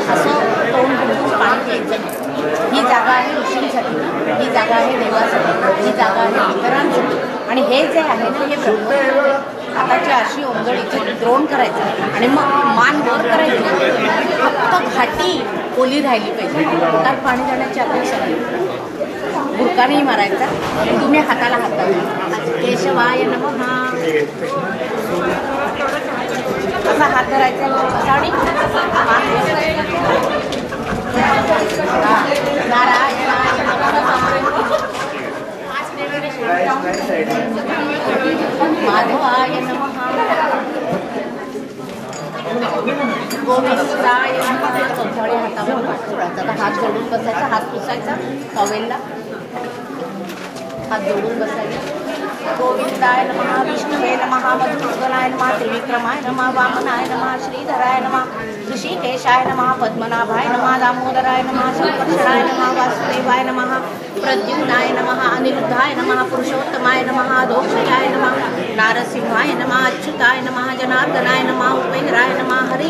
असं तोंड भरून पाणी प्यायचं नाही. ही जागा आहे ऋषींसाठी, ही जागा आहे देवासाठी, ही जागा आहे इतरांसाठी. आणि हे जे आहे ना हे हाताची अशी ओंजळ इथे द्रोण करायचं आणि मग मान वर करायची. फक्त घाटी ओली राहिली पाहिजे, पोटात पाणी जाण्याची अपेक्षा नाही. बुरकानेही मारायचा आणि तुम्ही हाताला हात लावा. केशवाय नमः असा हात धरायचा असा आणि माधवाय नमः गोविंदाय नमः. चौथाळी हातावर सोडायचा. आता हात जोडून बसायचा, हात पुसायचा टॉवेलला, हात जोडून बसायचा. गोविंदाय नमः, विष्णुवे नमः, मधुसूदनाय नमः, त्रिविक्रमाय नमः, वामनाय नमः, श्रीधराय नमः, ऋषिकेशाय नमः, पद्मनाभाय नमः, दामोदराय नमः, संकर्षणाय नमः, वासुदेवाय नमः, प्रद्युम्नाय नमः, अनिरुद्धाय नमः, पुरुषोत्तमाय नमः, दोक्षयाय नमः, नारसिंहाय नमः, अच्युताय नमः, जनार्दनाय नमः, उपेंद्राय नमः, हरि